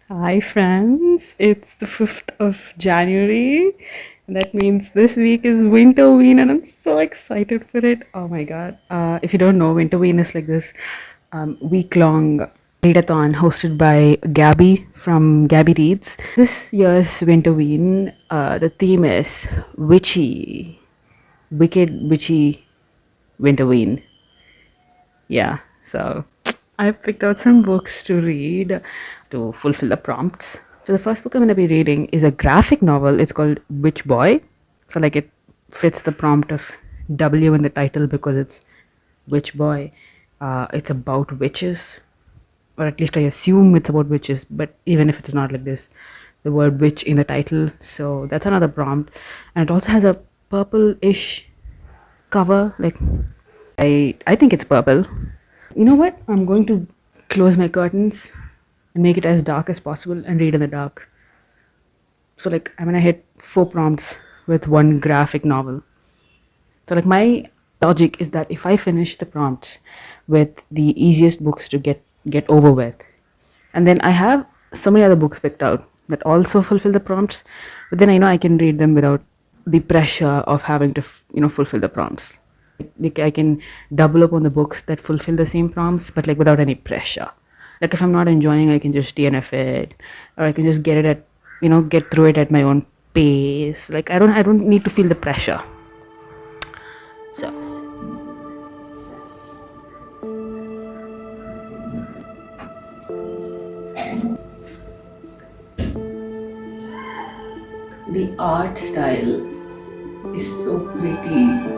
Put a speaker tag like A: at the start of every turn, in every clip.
A: Hi, friends. It's the 5th of January. That means this week is winterween, and I'm so excited for it. Oh my god. If you don't know, winterween is like this week long readathon hosted by Gabby from Gabby Reads. This year's winterween, the theme is witchy, wicked, witchy winterween. Yeah, so I've picked out some books to read to fulfill the prompts. So the first book I'm going to be reading is a graphic novel. It's called Witch Boy. So like it fits the prompt of W in the title because it's Witch Boy. It's about witches, or at least I assume it's about witches. But even if it's not like this, the word witch in the title. So that's another prompt, and it also has a purple-ish cover. Like I think it's purple. You know what? I'm going to close my curtains and make it as dark as possible and read in the dark. So like I'm gonna hit 4 prompts with one graphic novel. So like my logic is that if I finish the prompts with the easiest books to get over with, and then I have so many other books picked out that also fulfill the prompts, but then I know I can read them without the pressure of having to fulfill the prompts. Like I can double up on the books that fulfill the same prompts, but like without any pressure. Like if I'm not enjoying, I can just DNF it, or I can just get it at get through it at my own pace. Like I don't need to feel the pressure. So the art style is so pretty.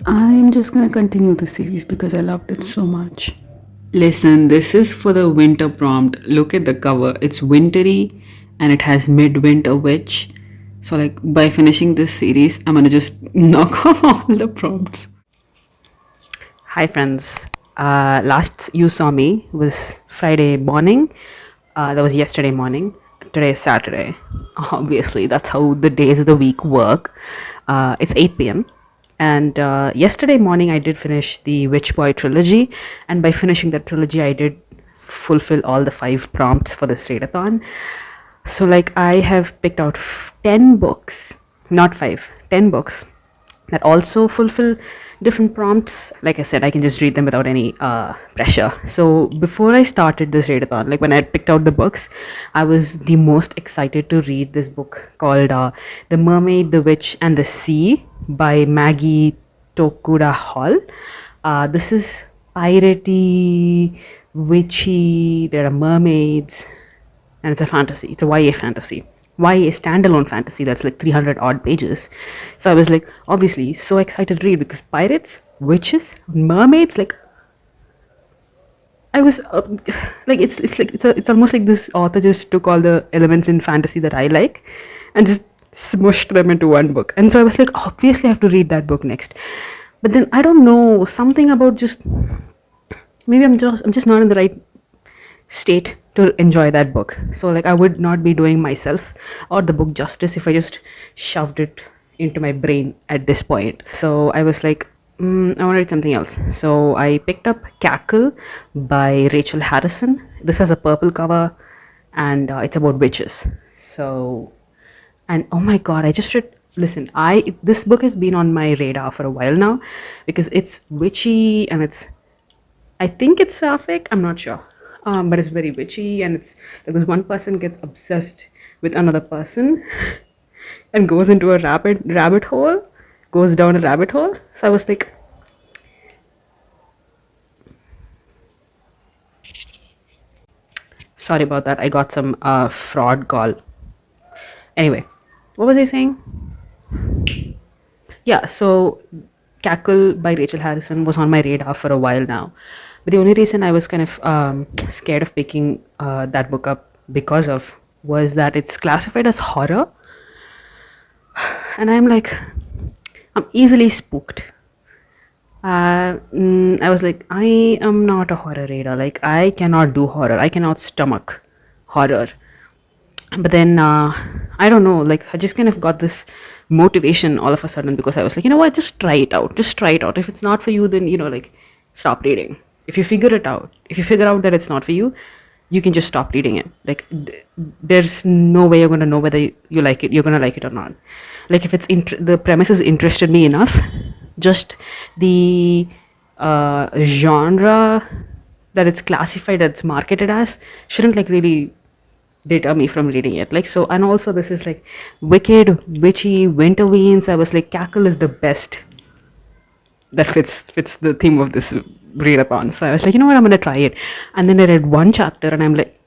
A: I'm just gonna continue the series because I loved it so much. Listen, this is for the winter prompt. Look at the cover. It's wintry and it has midwinter witch. So like by finishing this series, I'm gonna just knock off all the prompts. Hi friends. Last you saw me was Friday morning. That was yesterday morning. Today is Saturday. Obviously, that's how the days of the week work. It's 8 p.m. And yesterday morning, I did finish the Witch Boy trilogy. And by finishing that trilogy, I did fulfill all the 5 prompts for this readathon. So, like, I have picked out 10 books, not 5, 10 books that also fulfill different prompts. Like I said, I can just read them without any pressure. So before I started this readathon, like when I picked out the books, I was the most excited to read this book called The Mermaid, the Witch, and the Sea by Maggie Tokuda Hall. This is piratey, witchy, there are mermaids, and it's a fantasy. It's a YA fantasy. YA standalone fantasy that's like 300 odd pages. So I was like, obviously, so excited to read because pirates, witches, mermaids, like I was like, it's almost like this author just took all the elements in fantasy that I like and just smushed them into one book. And so I was like, obviously, I have to read that book next. But then I don't know, something about just maybe I'm just not in the right state to enjoy that book. So like I would not be doing myself or the book justice if I just shoved it into my brain at this point. So I was like, I want to read something else. So I picked up Cackle by Rachel Harrison. This has a purple cover and it's about witches. So, and oh my god, I just read. Listen, I this book has been on my radar for a while now because it's witchy and it's, I think it's sapphic. I'm not sure, but it's very witchy, and it's like this one person gets obsessed with another person and goes into a rabbit hole, goes down a rabbit hole. So I was like, sorry about that. I got some fraud call. Anyway, what was I saying? Yeah, so Cackle by Rachel Harrison was on my radar for a while now. But the only reason I was kind of scared of picking that book up because of was that it's classified as horror. And I'm like, I'm easily spooked. I was like, I am not a horror reader. Like, I cannot do horror. I cannot stomach horror. But then I don't know, like I just kind of got this motivation all of a sudden because I was like, you know what, just try it out. Just try it out. If it's not for you, then, like, stop reading. If you figure it out, if you figure out that it's not for you, you can just stop reading it. Like, there's no way you're going to know whether you like it, you're going to like it or not. Like, if the premises interested me enough, just the genre that it's classified, that it's marketed as, shouldn't like really deter me from reading it. Like, so, and also this is like wicked, witchy, winterween. So I was like, cackle is the best that fits the theme of this readathon. So I was like, you know what, I'm gonna try it. And then I read one chapter and I'm like,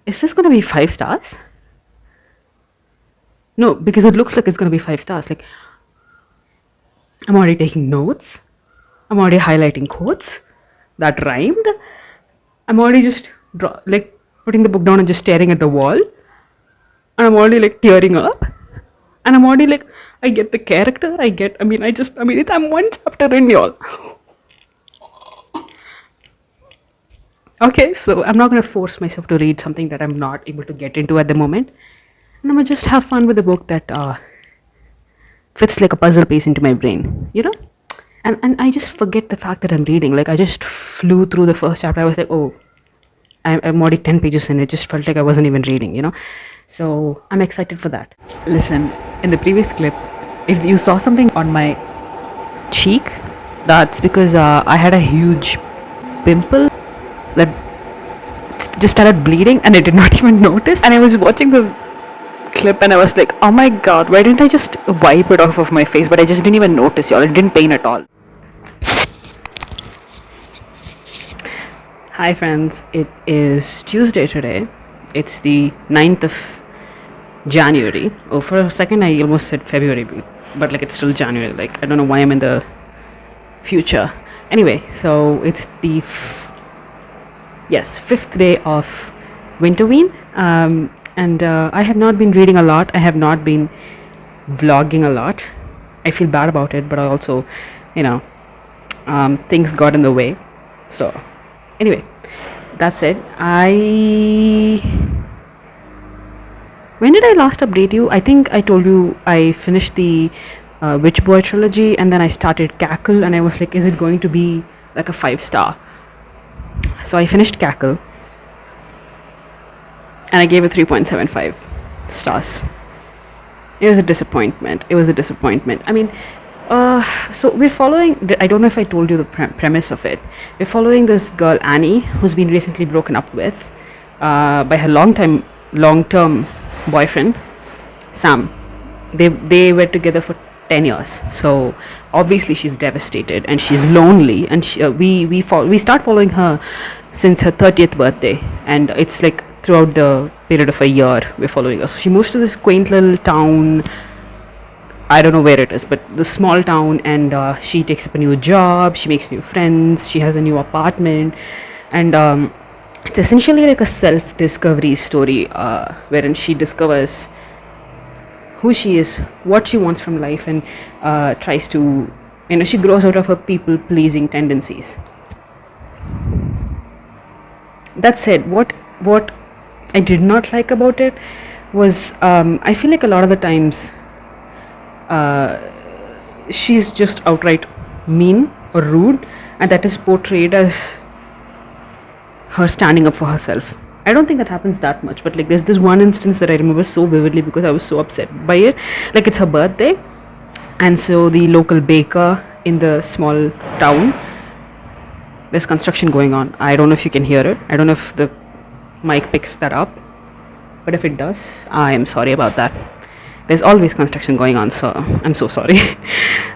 A: is this gonna be 5 stars? No, because it looks like it's gonna be 5 stars. Like, I'm already taking notes. I'm already highlighting quotes that rhymed. I'm already just like putting the book down and just staring at the wall. And I'm already like tearing up. And I'm already like, I get the character. I'm one chapter in, y'all. Okay, so I'm not going to force myself to read something that I'm not able to get into at the moment. And I'm going to just have fun with a book that fits like a puzzle piece into my brain, And I just forget the fact that I'm reading. Like, I just flew through the first chapter. I was like, oh, I'm already 10 pages in. It just felt like I wasn't even reading. So I'm excited for that.
B: Listen, in the previous clip, if you saw something on my cheek,
A: That's because I had a huge pimple that just started bleeding and I did not even notice. And I was watching the clip and I was like, oh my god, why didn't I just wipe it off of my face? But I just didn't even notice, y'all. It didn't pain at all. Hi friends, it is Tuesday today. It's the 9th of January. Oh, for a second I almost said February, but like it's still January. Like, I don't know why I'm in the future. Anyway, so it's the 5th day of winterween. And I have not been reading a lot. I have not been vlogging a lot. I feel bad about it, but I also, things got in the way. So anyway, that's it. When did I last update you? I think I told you I finished the Witch Boy trilogy, and then I started Cackle, and I was like, is it going to be like a 5-star? So I finished Cackle, and I gave it 3.75 stars. It was a disappointment. I mean, so we're following, I don't know if I told you the premise of it. We're following this girl, Annie, who's been recently broken up with by her long-term boyfriend, Sam. They were together for 10 years. So obviously she's devastated and she's lonely. And we start following her since her 30th birthday. And it's like throughout the period of a year we're following her. So she moves to this quaint little town. I don't know where it is, but the small town, and she takes up a new job, she makes new friends, she has a new apartment, and it's essentially like a self-discovery story wherein she discovers who she is, what she wants from life, and tries to, she grows out of her people-pleasing tendencies. That said, what I did not like about it was, I feel like a lot of the times she's just outright mean or rude, and that is portrayed as her standing up for herself. I don't think that happens that much, but like there's this one instance that I remember so vividly because I was so upset by it. Like, it's her birthday, and so the local baker in the small town, there's construction going on. I don't know if you can hear it. I don't know if the mic picks that up, but if it does, I am sorry about that. There's always construction going on, so I'm so sorry.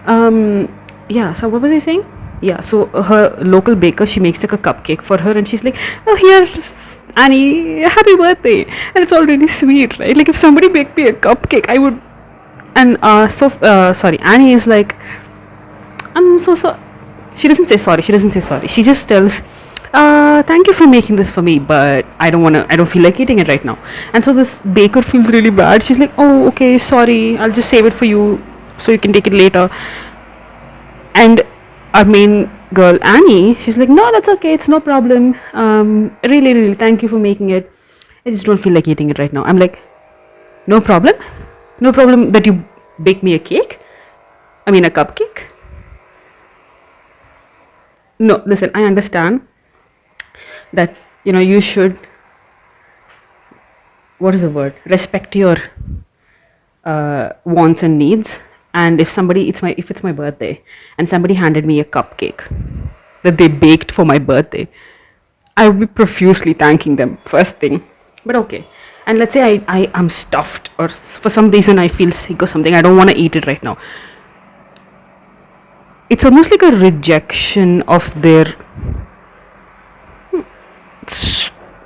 A: So what was I saying? Yeah, so her local baker, she makes like a cupcake for her, and she's like, oh, here's Annie, happy birthday. And it's all really sweet, right? Like, if somebody baked me a cupcake, I would. And Annie is like, I'm so sorry. She doesn't say sorry. She just tells, thank you for making this for me, but I don't feel like eating it right now. And so this baker feels really bad. She's like, oh, okay, sorry, I'll just save it for you so you can take it later. And our main girl, Annie, she's like, no, that's okay, it's no problem. Really, really, thank you for making it. I just don't feel like eating it right now. I'm like, No problem. No problem that you bake me a cake. I mean, a cupcake. No, listen, I understand that, you should, what is the word? Respect your wants and needs. And if it's my birthday and somebody handed me a cupcake that they baked for my birthday, I would be profusely thanking them first thing. But okay. And let's say I am stuffed, or for some reason I feel sick or something, I don't want to eat it right now. It's almost like a rejection of their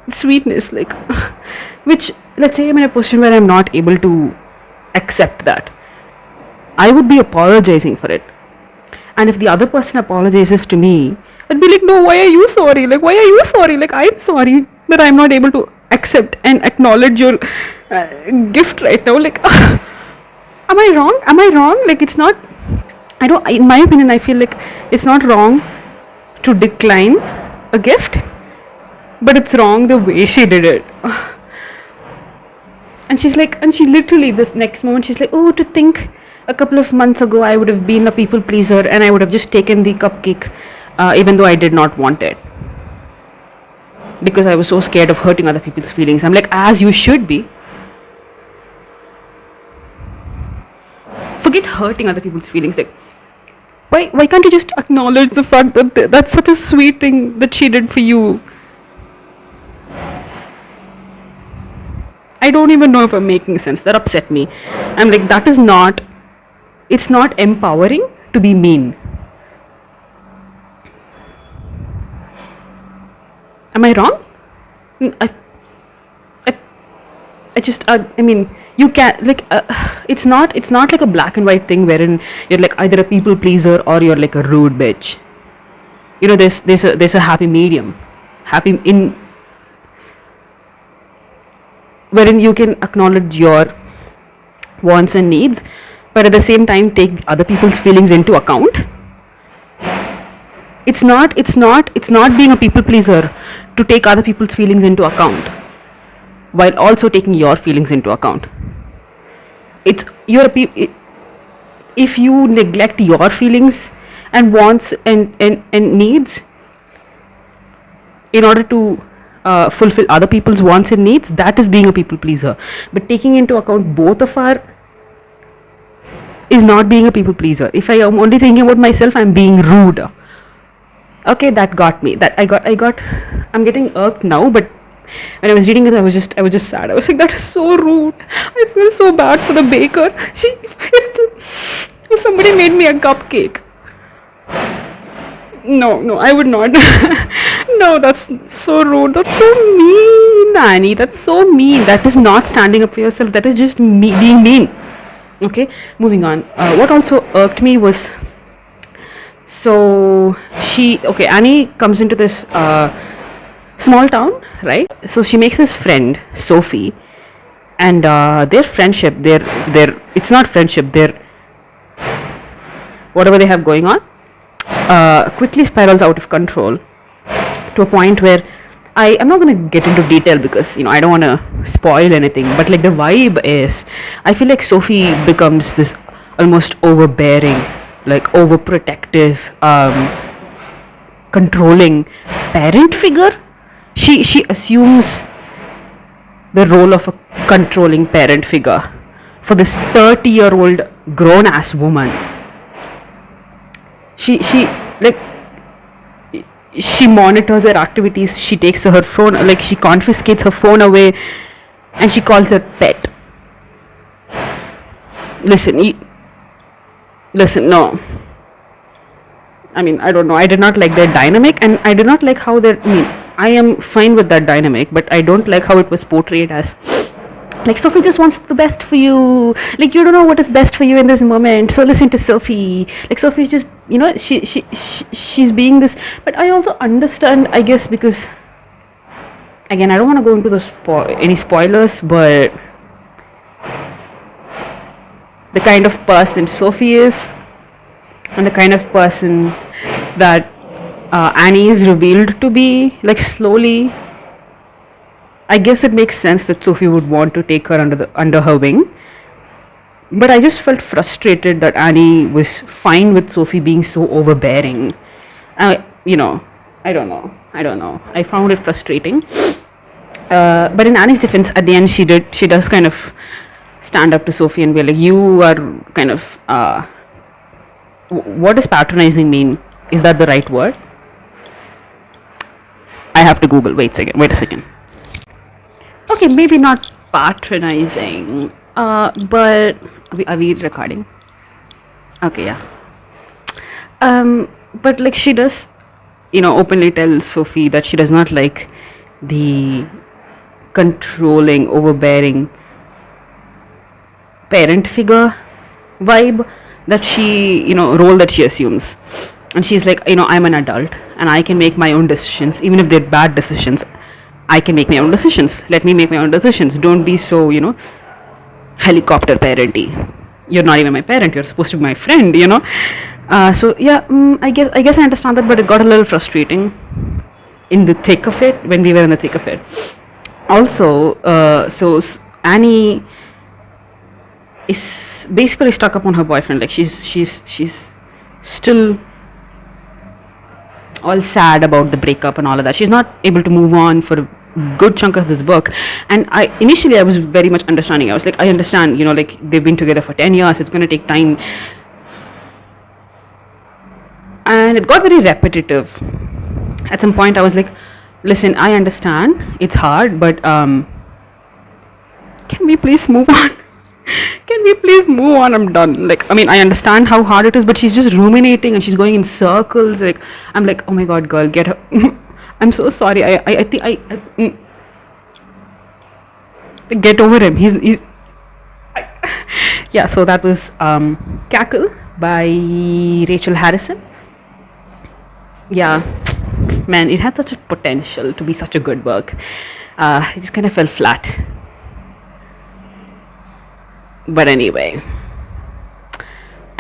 A: sweetness, like, which, let's say I'm in a position where I'm not able to accept that, I would be apologizing for it. And if the other person apologizes to me, I'd be like, no, why are you sorry? Like, why are you sorry? Like, I'm sorry that I'm not able to accept and acknowledge your gift right now. Like, am I wrong? Am I wrong? Like, it's not, I don't, in my opinion, I feel like it's not wrong to decline a gift, but it's wrong the way she did it. And she's like, and she literally, this next moment, she's like, oh, to think a couple of months ago I would have been a people pleaser and I would have just taken the cupcake even though I did not want it, because I was so scared of hurting other people's feelings. I'm like, as you should be. Forget hurting other people's feelings. Like, why can't you just acknowledge the fact that that's such a sweet thing that she did for you? I don't even know if I'm making sense. That upset me. I'm like, that is not, it's not empowering to be mean. Am I wrong? I just, I mean, you can, like, it's not like a black and white thing wherein you're like either a people pleaser or you're like a rude bitch. There's a happy medium, happy in, wherein you can acknowledge your wants and needs, but at the same time take other people's feelings into account. It's not being a people pleaser to take other people's feelings into account while also taking your feelings into account. It's if you neglect your feelings and wants and needs in order to fulfill other people's wants and needs, that is being a people pleaser. But taking into account both of our is not being a people pleaser. If I am only thinking about myself, I'm being rude. Okay, that got me. I'm getting irked now, but when I was reading it, I was just sad. I was like, that is so rude. I feel so bad for the baker. If somebody made me a cupcake, no, I would not. No, that's so rude. That's so mean, Annie. That's so mean. That is not standing up for yourself. That is just being mean. Okay, moving on. What also irked me was, Annie comes into this small town, right? So she makes this friend, Sophie, and their friendship, it's not friendship, their whatever they have going on, quickly spirals out of control to a point where I'm not going to get into detail because I don't want to spoil anything, but like the vibe is, I feel like Sophie becomes this almost overbearing, like overprotective, controlling parent figure. She assumes the role of a controlling parent figure for this 30-year-old grown ass woman. She monitors her activities. She takes her phone, like she confiscates her phone away, and she calls her pet. Listen, no. I mean, I don't know. I did not like their dynamic, and I did not like how I am fine with that dynamic, but I don't like how it was portrayed as like Sophie just wants the best for you. Like, you don't know what is best for you in this moment, so listen to Sophie. Like, Sophie's just, she's being this. But I also understand, I guess, because again, I don't want to go into any spoilers, but the kind of person Sophie is and the kind of person that Annie is revealed to be, like, slowly I guess it makes sense that Sophie would want to take her under her wing. But I just felt frustrated that Annie was fine with Sophie being so overbearing. I, you know, I don't know. I don't know. I found it frustrating. But in Annie's defense, at the end, she does kind of stand up to Sophie and be like, "You are kind of. What does patronizing mean? Is that the right word?" I have to Google. Wait a second. Okay, maybe not patronizing. But are we recording? Okay, yeah. But like she does, openly tell Sophie that she does not like the controlling, overbearing parent figure vibe that role that she assumes. And she's like, I'm an adult and I can make my own decisions, even if they're bad decisions. I can make my own decisions. Let me make my own decisions. Don't be so, helicopter parenty. You're not even my parent. You're supposed to be my friend. So yeah, I guess I understand that, but it got a little frustrating in the thick of it when we were in the thick of it. Also, Annie is basically stuck up on her boyfriend. Like she's still all sad about the breakup and all of that. She's not able to move on for a good chunk of this book. And I was very much understanding. I was like, I understand, like they've been together for 10 years. It's going to take time. And it got very repetitive. At some point I was like, listen, I understand it's hard, but can we please move on? Can we please move on? I'm done. Like, I mean, I understand how hard it is, but she's just ruminating and she's going in circles. Like, I'm like, oh my god, girl, get her. I'm so sorry. I think get over him. He's yeah. So that was Cackle by Rachel Harrison. Yeah, man, it had such a potential to be such a good book. It just kind of fell flat. But anyway,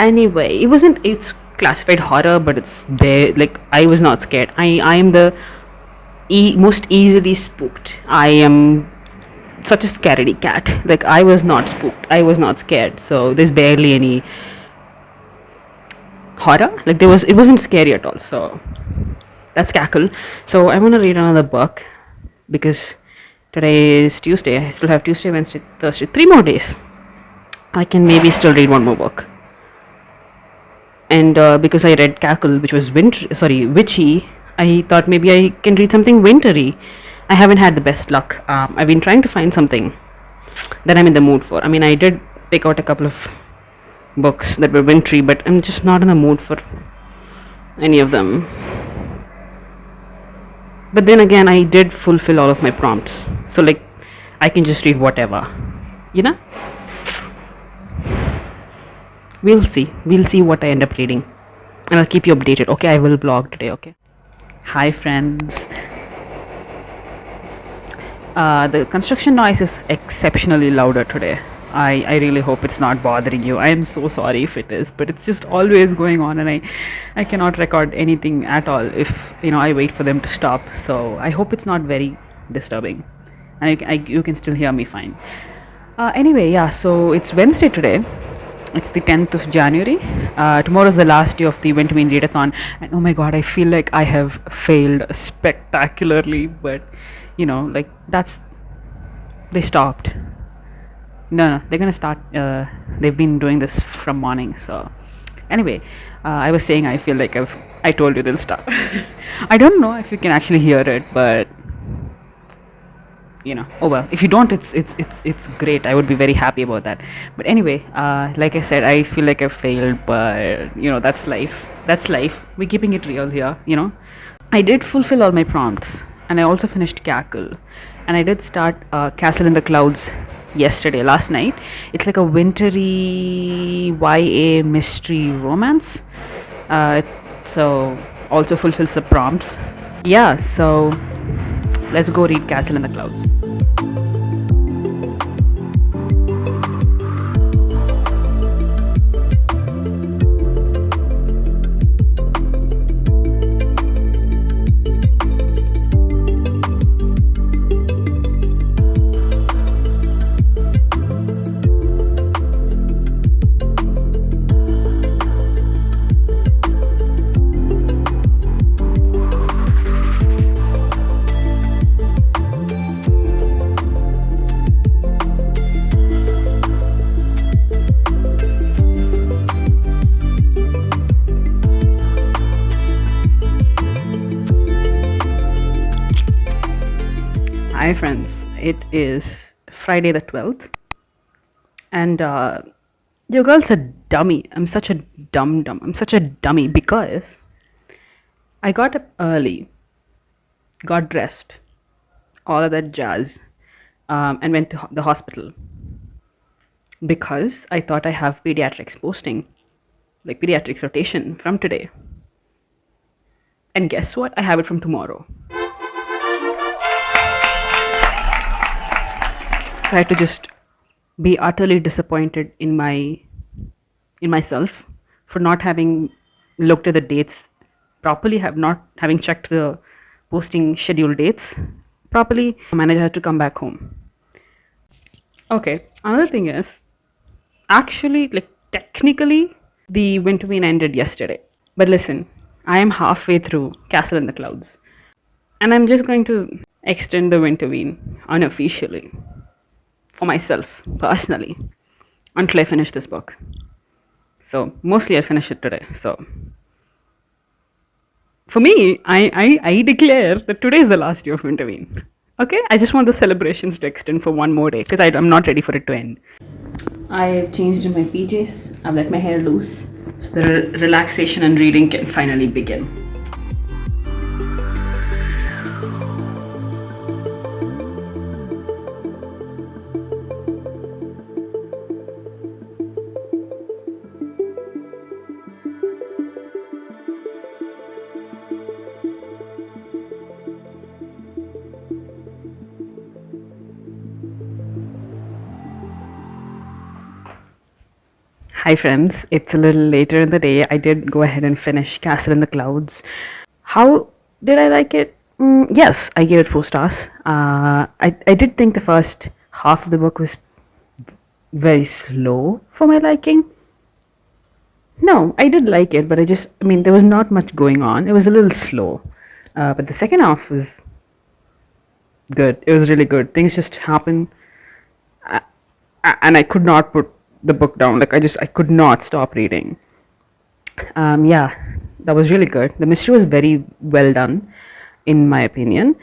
A: it's classified horror, but it's there. Like, I was not scared. I am the most easily spooked. I am such a scaredy cat. Like, I was not spooked. I was not scared. So there's barely any horror. Like, it wasn't scary at all. So that's Cackle. So I want to read another book because today is Tuesday. I still have Tuesday, Wednesday, Thursday, 3 more days. I can maybe still read one more book. And because I read Cackle, which was witchy, I thought maybe I can read something wintry. I haven't had the best luck. I've been trying to find something that I'm in the mood for. I mean, I did pick out a couple of books that were wintry, but I'm just not in the mood for any of them. But then again, I did fulfill all of my prompts. So, like, I can just read whatever. We'll see what I end up reading, and I'll keep you updated. Okay, I will vlog today. Okay. Hi friends. The construction noise is exceptionally louder today. I really hope it's not bothering you. I am so sorry if it is, but it's just always going on, and I cannot record anything at all if I wait for them to stop. So I hope it's not very disturbing, and you can still hear me fine. Anyway, yeah. So it's Wednesday today. It's the 10th of January. Tomorrow is the last day of the winterween readathon, and oh my god, I feel like I have failed spectacularly. But like they stopped. No, they're gonna start. They've been doing this from morning. So anyway, I was saying I feel like I told you they'll stop. I don't know if you can actually hear it, but oh well, if you don't, it's great. I would be very happy about that. But anyway, like I said, I feel like I failed, but that's life. We're keeping it real here. I did fulfill all my prompts, and I also finished Cackle, and I did start Castle in the Clouds last night. It's like a wintry YA mystery romance. So also fulfills the prompts. Yeah, so let's go read Castle in the Clouds. Hi, friends. It is Friday the 12th, and your girl's a dummy. I'm such a dumb. I'm such a dummy because I got up early, got dressed, all of that jazz, and went to the hospital because I thought I have pediatrics posting, like pediatrics rotation from today. And guess what? I have it from tomorrow. So I had to just be utterly disappointed in myself for not having looked at the dates properly, have not having checked the posting schedule dates properly. The manager has to come back home. Okay, another thing is actually, like, technically, the winterween ended yesterday. But listen, I am halfway through Castle in the Clouds, and I'm just going to extend the winterween unofficially for myself personally until I finish this book. So mostly I finish it today. So for me, I declare that today is the last day of Winterween. Okay, I just want the celebrations to extend for one more day because I'm not ready for it to end. I've changed in my PJs. I've let my hair loose, so the relaxation and reading can finally begin. Hi, friends. It's a little later in the day. I did go ahead and finish Castle in the Clouds. How did I like it? Yes, I gave it 4 stars. I did think the first half of the book was very slow for my liking. No, I did like it, but I mean, there was not much going on. It was a little slow. But the second half was good. It was really good. Things just happened, and I could not put the book down. Like, I could not stop reading. Yeah, that was really good. The mystery was very well done, in my opinion.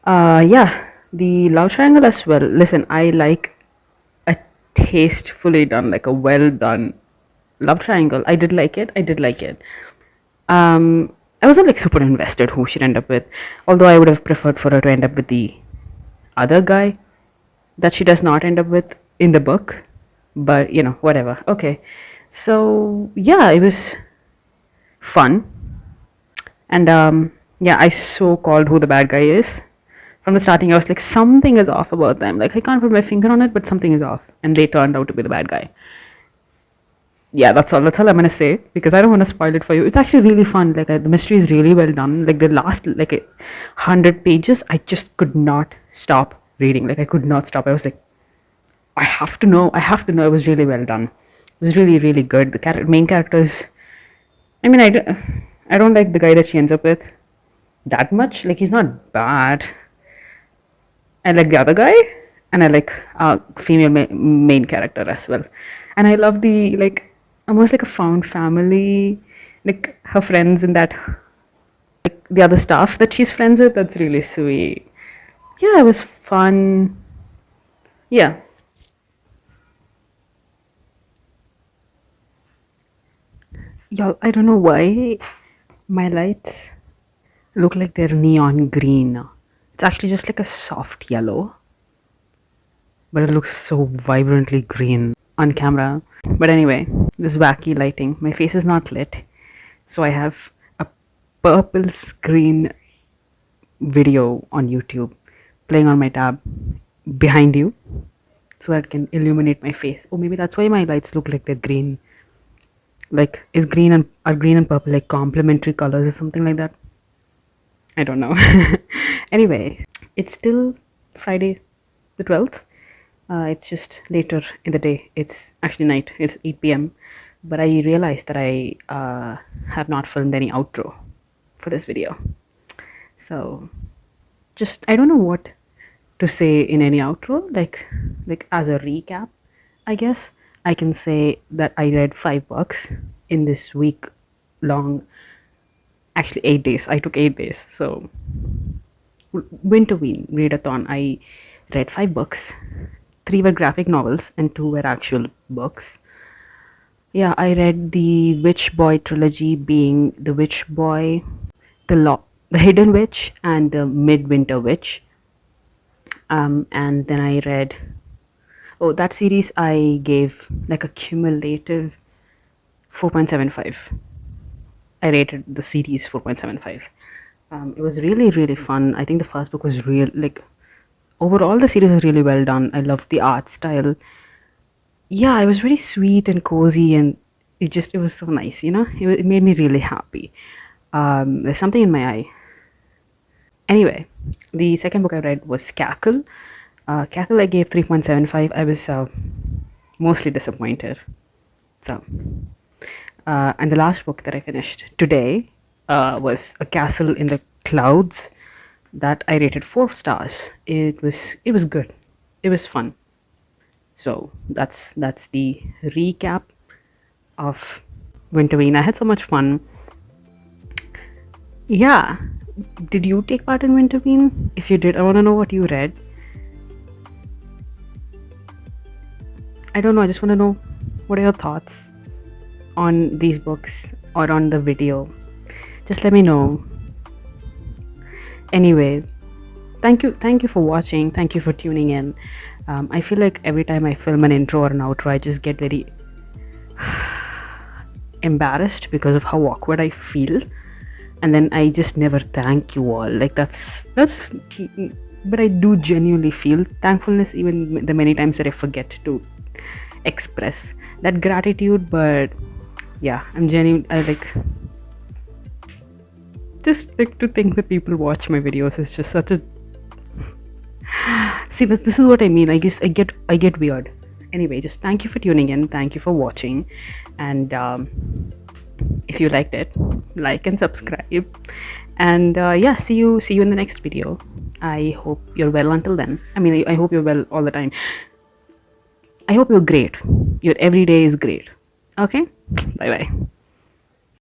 A: Yeah, the love triangle as well. Listen, I like a tastefully done, like a well done love triangle. I did like it. I did like it. I wasn't like super invested who she'd end up with, although I would have preferred for her to end up with the other guy that she does not end up with in the book. But whatever. Okay, so yeah, it was fun, and yeah, I so called who the bad guy is from the starting. I was like, something is off about them. Like, I can't put my finger on it, but something is off, and they turned out to be the bad guy. Yeah, that's all I'm gonna say because I don't want to spoil it for you. It's actually really fun. Like, the mystery is really well done. Like, the last 100 pages, I just could not stop reading. Like, I could not stop. I was like, I have to know. I have to know. It was really well done. It was really, really good. The main characters. I mean, I don't like the guy that she ends up with that much. Like, he's not bad. I like the other guy, and I like female main character as well. And I love the, like, almost like a found family, like her friends and that, like the other staff that she's friends with. That's really sweet. Yeah, it was fun. Yeah. Y'all, I don't know why my lights look like they're neon green. It's actually just like a soft yellow, but it looks so vibrantly green on camera. But anyway, this wacky lighting. My face is not lit, so I have a purple screen video on YouTube playing on my tab behind you so that it can illuminate my face. Oh, maybe that's why my lights look like they're green. Like, are green and purple like complementary colors or something like that? I don't know. Anyway, it's still Friday the 12th. It's just later in the day. It's actually night. It's 8 p.m. But I realized that I have not filmed any outro for this video. So, just, I don't know what to say in any outro. Like as a recap, I guess I can say that I read 5 books in this week long. Actually, 8 days. I took 8 days. So winterween readathon. I read 5 books. 3 were graphic novels and 2 were actual books. Yeah, I read the Witch Boy trilogy, being the Witch Boy, the Hidden Witch, and the Midwinter Witch. And then I read, oh, that series I gave like a cumulative 4.75. I rated the series 4.75. It was really, really fun. I think the first book was real, like, overall, the series was really well done. I loved the art style. Yeah, it was very sweet and cozy, and it was so nice, it made me really happy. There's something in my eye. Anyway, the second book I read was Cackle. Cackle I gave 3.75. I was mostly disappointed. So, and the last book that I finished today was A Castle in the Clouds, that I rated 4 stars. It was good. It was fun. So that's the recap of Winterween. I had so much fun. Yeah. Did you take part in Winterween? If you did, I want to know what you read. I don't know. I just want to know, what are your thoughts on these books or on the video? Just let me know. Anyway, thank you for watching. Thank you for tuning in. I feel like every time I film an intro or an outro, I just get very embarrassed because of how awkward I feel, and then I just never thank you all. Like, that's but I do genuinely feel thankfulness, even the many times that I forget to express that gratitude. But yeah, I like, just like, to think that people watch my videos is just such a see, this is what I mean. I guess I get weird. Anyway, just thank you for tuning in, thank you for watching, and if you liked it, like and subscribe, and yeah, see you in the next video. I hope you're well until then. I mean, I hope you're well all the time. I hope you're great. Your every day is great. Okay, bye bye.